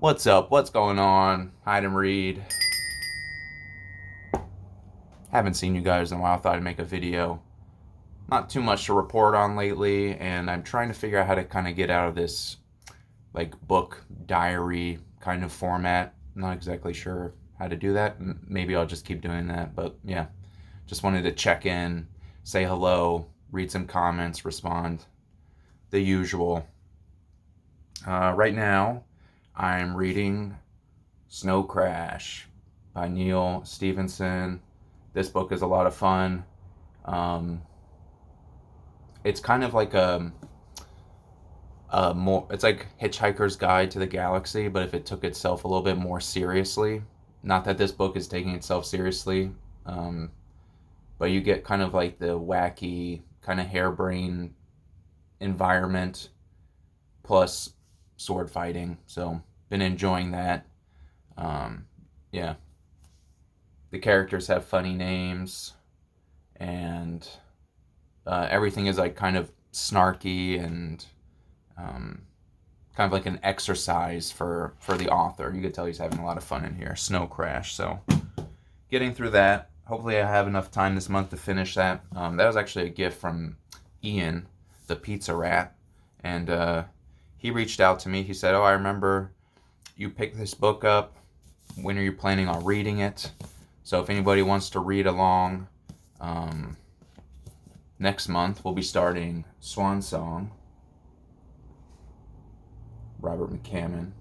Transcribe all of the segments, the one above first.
What's up? What's going on? Hide and read. Haven't seen you guys in a while. Thought I'd make a video. Not too much to report on lately, and I'm trying to figure out how to kind of get out of this like book diary kind of format. Not exactly sure how to do that. Maybe I'll just keep doing that. But yeah, just wanted to check in, say hello, read some comments, respond, the usual. Right now, I'm reading Snow Crash by Neal Stephenson. This book is a lot of fun. Um, it's kind of like it's like Hitchhiker's Guide to the Galaxy, but if it took itself a little bit more seriously. Not that this book is taking itself seriously, um, but you get kind of like the wacky, kind of harebrained environment plus sword fighting. So been enjoying that. Um, yeah, the characters have funny names, and everything is like kind of snarky and um, kind of like an exercise for the author. You could tell he's having a lot of fun in here. Snow Crash. So getting through that. Hopefully, I have enough time this month to finish that. That was actually a gift from Ian, the pizza rat, and he reached out to me. He said, "Oh, I remember you picked this book up. When are you planning on reading it? So if anybody wants to read along, um, next month we'll be starting Swan Song, Robert McCammon,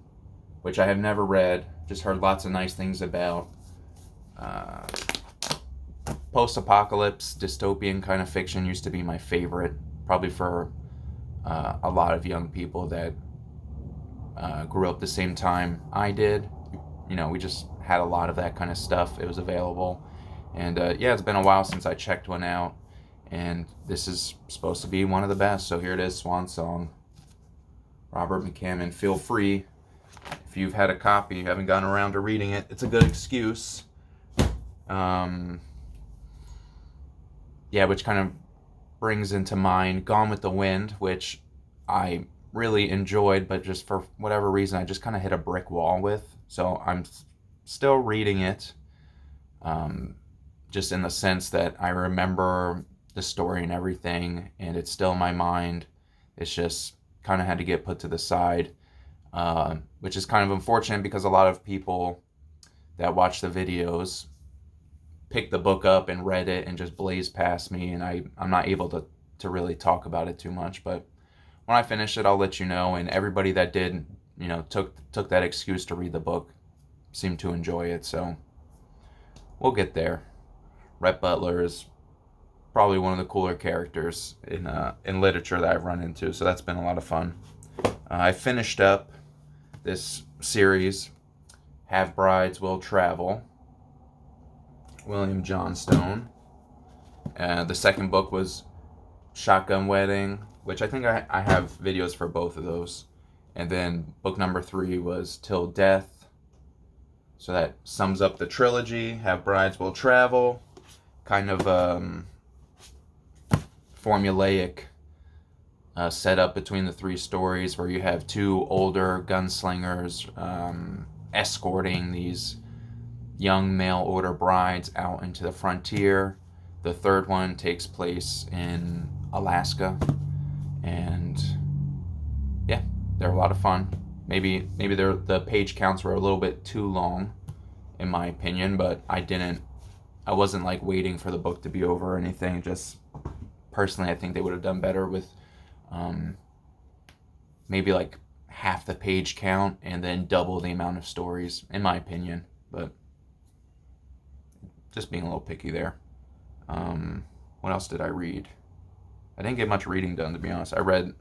which I have never read, just heard lots of nice things about. Uh, Post-apocalypse, dystopian kind of fiction used to be my favorite, probably for a lot of young people that grew up the same time I did. You know, we just had a lot of that kind of stuff. It was available. And yeah, it's been a while since I checked one out. And this is supposed to be one of the best. So here it is, Swan Song, Robert McCammon. Feel free, if you've had a copy, you haven't gotten around to reading it, it's a good excuse. Yeah, which kind of brings into mind Gone with the Wind, which I really enjoyed, but just for whatever reason, I just kind of hit a brick wall with. So I'm still reading it, just in the sense that I remember the story and everything, and it's still in my mind. It's just kind of had to get put to the side, which is kind of unfortunate because a lot of people that watch the videos picked the book up and read it and just blazed past me, and I'm not able to really talk about it too much. But when I finish it, I'll let you know. And everybody that did, you know, took that excuse to read the book seemed to enjoy it. So we'll get there. Rhett Butler is probably one of the cooler characters in literature that I've run into. So that's been a lot of fun. I finished up this series, Have Brides Will Travel, William Johnstone. The second book was Shotgun Wedding, which I think I have videos for both of those. And then book number 3 was Till Death. So that sums up the trilogy. Have Brides Will Travel. Kind of formulaic setup between the 3 stories, where you have 2 older gunslingers escorting these young mail order brides out into the frontier. The third one takes place in Alaska, and yeah, they're a lot of fun. Maybe the page counts were a little bit too long, in my opinion, but I wasn't like waiting for the book to be over or anything. Just personally, I think they would have done better with maybe like half the page count and then double the amount of stories, in my opinion. But just being a little picky there. What else did I read? I didn't get much reading done, to be honest. I read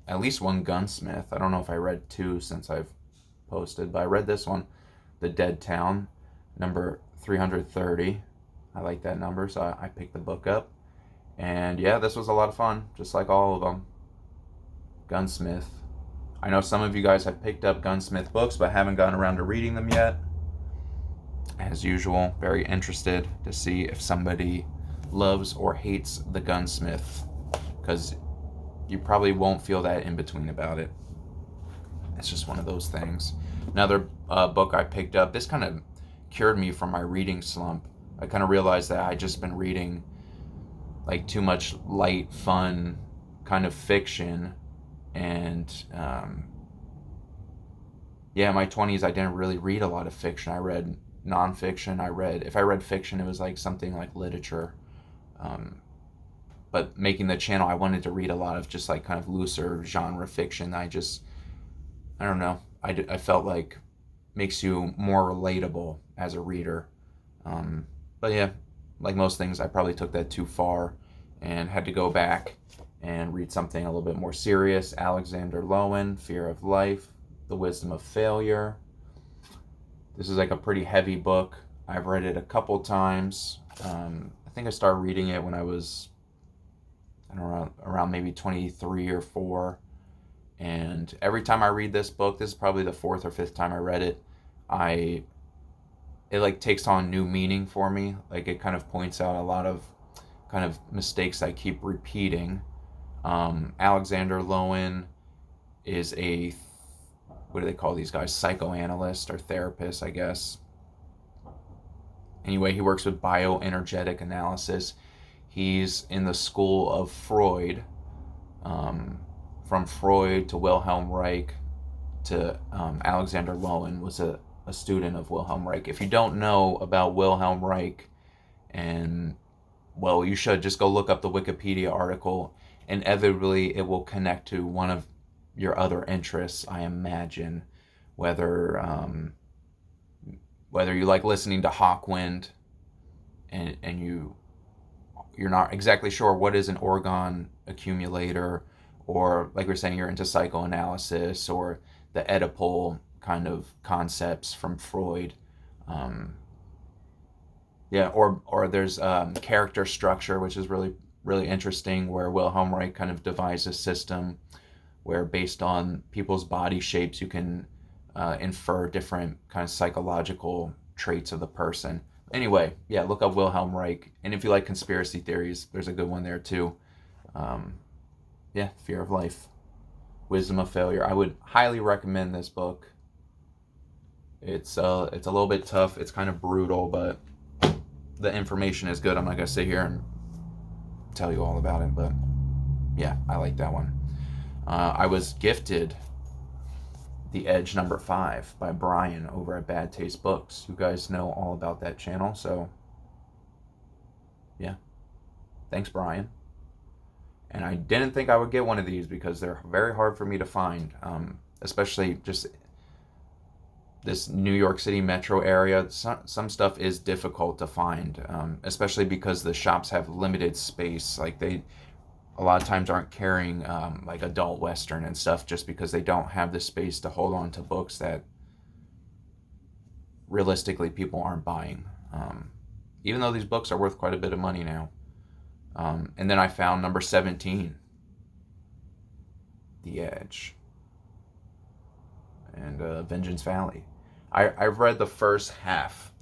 at least one Gunsmith. I don't know if I read 2 since I've posted, but I read this one, The Dead Town, number 330. I like that number, so I picked the book up. And yeah, this was a lot of fun, just like all of them. Gunsmith. I know some of you guys have picked up Gunsmith books, but haven't gotten around to reading them yet. As usual, very interested to see if somebody loves or hates the Gunsmith, because you probably won't feel that in between about it. it's just one of those things. Another book I picked up, this kind of cured me from my reading slump. I kind of realized that I just been reading like too much light, fun kind of fiction, and yeah, in my 20s I didn't really read a lot of fiction. I read nonfiction. If I read fiction, it was like something like literature. Um, but making the channel, I wanted to read a lot of just like kind of looser genre fiction. I don't know. I felt like makes you more relatable as a reader. But yeah, like most things, I probably took that too far and had to go back and read something a little bit more serious. Alexander Lowen, Fear of Life, The Wisdom of Failure. This is like a pretty heavy book. I've read it a couple times. I think I started reading it when I was, I don't know, around maybe 23 or 4. And every time I read this book, this is probably the 4th or 5th time I read it, it like takes on new meaning for me. Like it kind of points out a lot of kind of mistakes I keep repeating. Alexander Lowen is what do they call these guys? Psychoanalyst or therapist, I guess. Anyway, he works with bioenergetic analysis. He's in the school of Freud. From Freud to Wilhelm Reich to Alexander Lowen was a student of Wilhelm Reich. If you don't know about Wilhelm Reich, and well, you should just go look up the Wikipedia article. Inevitably, it will connect to one of your other interests, I imagine, whether you like listening to Hawkwind, and you're not exactly sure what is an orgone accumulator, or like we're saying, you're into psychoanalysis or the Oedipal kind of concepts from Freud. Yeah, or there's character structure, which is really, really interesting, where Wilhelm Reich kind of devised a system where based on people's body shapes, you can infer different kind of psychological traits of the person. Anyway, yeah, look up Wilhelm Reich. And if you like conspiracy theories, there's a good one there too. Yeah, Fear of Life, Wisdom of Failure. I would highly recommend this book. It's a little bit tough. It's kind of brutal, but the information is good. I'm not gonna sit here and tell you all about it, but yeah, I like that one. I was gifted The Edge #5 by Brian over at Bad Taste Books. You guys know all about that channel, so yeah, thanks, Brian. And I didn't think I would get one of these because they're very hard for me to find, especially just this New York City metro area. Some stuff is difficult to find, especially because the shops have limited space. Like they a lot of times aren't carrying like adult Western and stuff just because they don't have the space to hold on to books that realistically people aren't buying. Even though these books are worth quite a bit of money now. And then I found number 17, The Edge, and Vengeance Valley. I've read the first half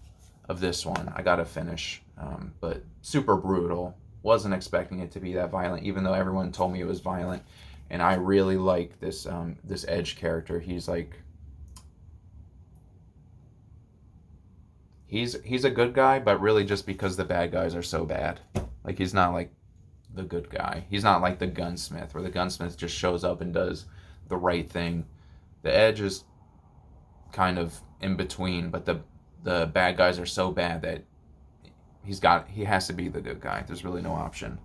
of this one. I gotta finish, but super brutal. Wasn't expecting it to be that violent, even though everyone told me it was violent. And I really like this this Edge character. He's a good guy, but really just because the bad guys are so bad. Like he's not like the good guy. He's not like the gunsmith, where the gunsmith just shows up and does the right thing. The Edge is kind of in between, but the bad guys are so bad that he has to be the good guy. There's really no option.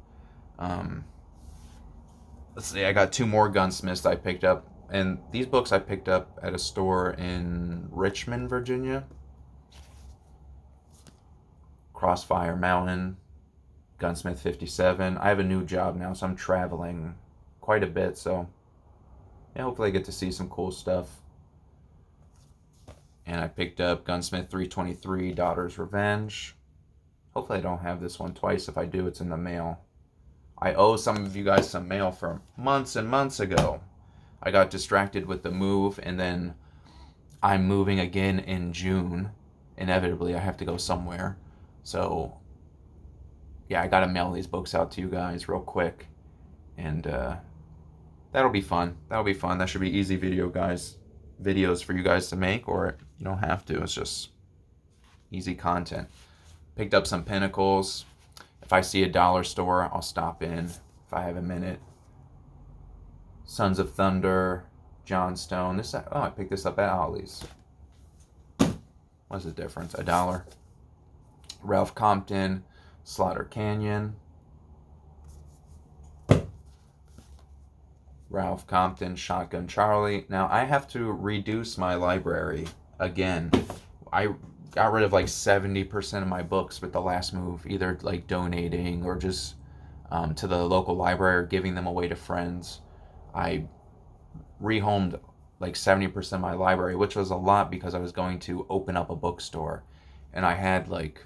Let's see, I got 2 more gunsmiths I picked up, and these books I picked up at a store in Richmond, Virginia. Crossfire Mountain, Gunsmith 57. I have a new job now, so I'm traveling quite a bit, so yeah, hopefully I get to see some cool stuff. And I picked up Gunsmith 323, Daughter's Revenge. Hopefully I don't have this one twice. If I do, it's in the mail. I owe some of you guys some mail from months and months ago. I got distracted with the move, and then I'm moving again in June. Inevitably, I have to go somewhere. So, yeah, I gotta mail these books out to you guys real quick. And that'll be fun. That'll be fun. That should be easy video, guys. videos for you guys to make, or you don't have to. It's just easy content. Picked up some Pinnacles. If I see a dollar store, I'll stop in if I have a minute. Sons of Thunder, Johnstone. I picked this up at Ollie's. What's the difference? $1. Ralph Compton, Slaughter Canyon. Ralph Compton, Shotgun Charlie. Now I have to reduce my library again. I got rid of like 70% of my books with the last move, either like donating or just to the local library or giving them away to friends. I rehomed like 70% of my library, which was a lot because I was going to open up a bookstore, and I had like,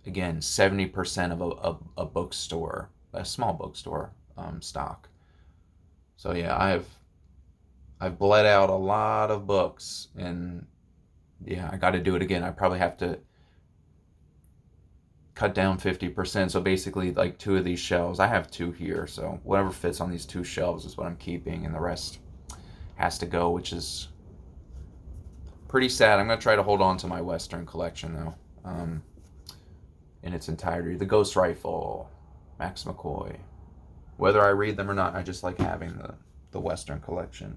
again, 70% of a bookstore, a small bookstore stock. So yeah, I've bled out a lot of books, and yeah, I got to do it again. I probably have to cut down 50%. So basically, like 2 of these shelves, I have 2 here. So whatever fits on these 2 shelves is what I'm keeping, and the rest has to go, which is pretty sad. I'm gonna try to hold on to my Western collection though, in its entirety. The Ghost Rifle, Max McCoy. Whether I read them or not, I just like having the Western collection.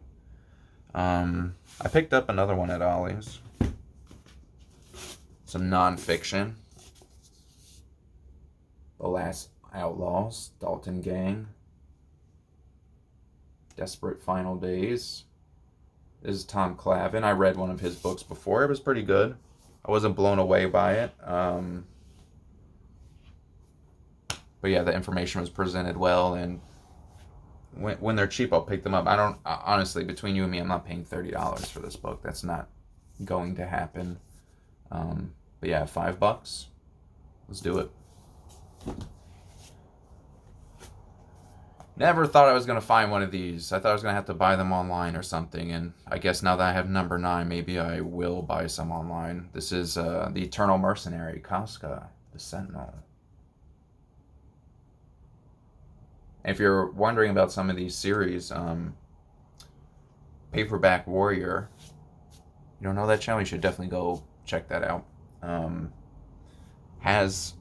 I picked up another one at Ollie's. Some nonfiction. The Last Outlaws, Dalton Gang. Desperate Final Days. This is Tom Clavin. I read one of his books before. It was pretty good. I wasn't blown away by it. But yeah, the information was presented well, and when they're cheap, I'll pick them up. I don't, honestly, between you and me, I'm not paying $30 for this book. That's not going to happen. But yeah, $5. Let's do it. Never thought I was going to find one of these. I thought I was going to have to buy them online or something, and I guess now that I have number 9, maybe I will buy some online. This is the Eternal Mercenary, Casca, the Sentinel. If you're wondering about some of these series, Paperback Warrior, you don't know that channel, you should definitely go check that out. Has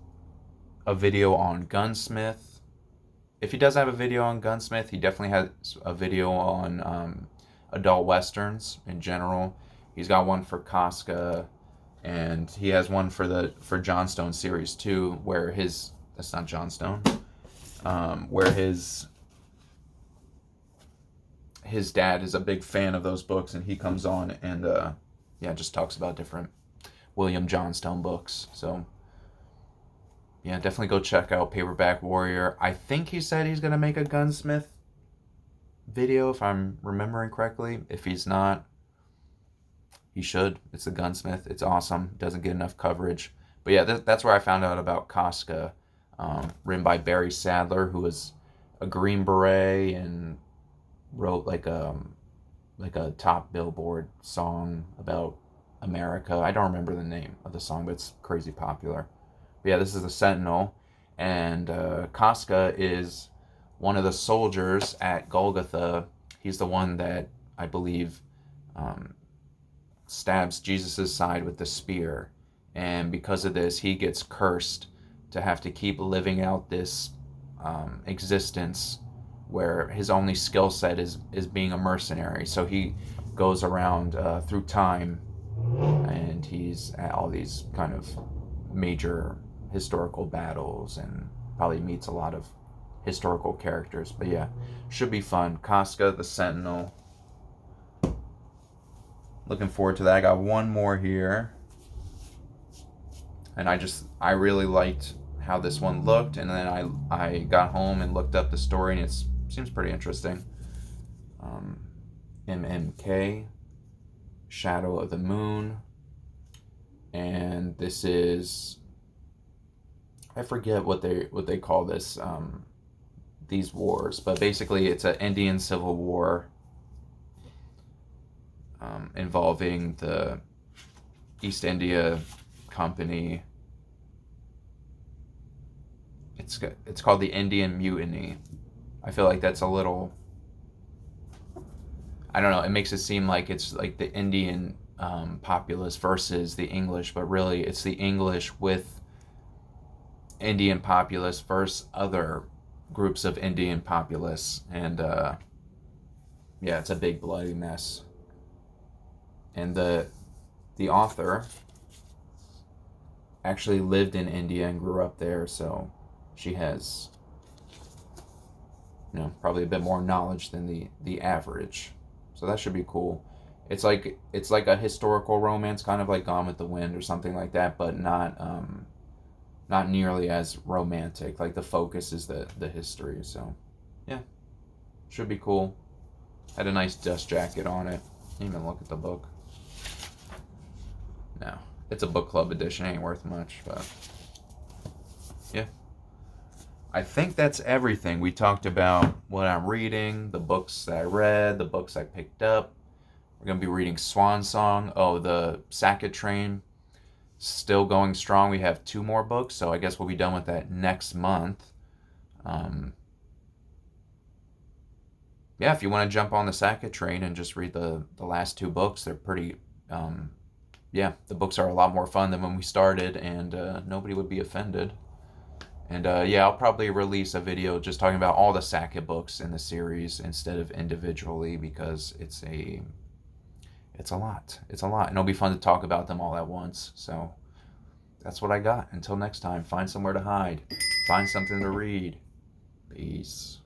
a video on Gunsmith. If he doesn't have a video on Gunsmith, he definitely has a video on adult westerns in general. He's got one for Casca, and he has one for Johnstone series too, where that's not Johnstone. Where his dad is a big fan of those books, and he comes on and just talks about different William Johnstone books. So yeah, definitely go check out Paperback Warrior. I think he said he's gonna make a Gunsmith video, if I'm remembering correctly. If he's not, he should. It's a Gunsmith. It's awesome. Doesn't get enough coverage. But yeah, that's where I found out about Casca. Written by Barry Sadler, who was a Green Beret and wrote like a top Billboard song about America. I don't remember the name of the song, but it's crazy popular. But yeah, this is the Sentinel, and Casca is one of the soldiers at Golgotha. He's the one that I believe stabs Jesus' side with the spear, and because of this, he gets cursed to have to keep living out this existence where his only skill set is being a mercenary. So he goes around through time, and he's at all these kind of major historical battles, and probably meets a lot of historical characters. But yeah, should be fun. Casca, the Sentinel. Looking forward to that. I got one more here, and I really liked how this one looked, and then I got home and looked up the story, and it seems pretty interesting. MMK, Shadow of the Moon, and this is, I forget what they call this, these wars, but basically it's an Indian Civil War involving the East India Company. It's called the Indian Mutiny. I feel like that's a little, I don't know, it makes it seem like it's like the Indian populace versus the English, but really it's the English with Indian populace versus other groups of Indian populace. And yeah, it's a big bloody mess. And the author actually lived in India and grew up there, so she has, probably a bit more knowledge than the average. So that should be cool. It's like a historical romance, kind of like Gone with the Wind or something like that, but not nearly as romantic. Like the focus is the history. So yeah, should be cool. Had a nice dust jacket on it. Didn't even look at the book. No, it's a book club edition. Ain't worth much, but yeah. I think that's everything. We talked about what I'm reading, the books that I read, the books I picked up. We're going to be reading Swan Song. Oh, the Sackett Train, still going strong. We have 2 more books, so I guess we'll be done with that next month. Yeah, if you want to jump on the Sackett Train and just read the last 2 books, they're pretty... yeah, the books are a lot more fun than when we started, and nobody would be offended. And yeah, I'll probably release a video just talking about all the Sackett books in the series instead of individually, because it's a lot. It's a lot. And it'll be fun to talk about them all at once. So that's what I got. Until next time, find somewhere to hide. Find something to read. Peace.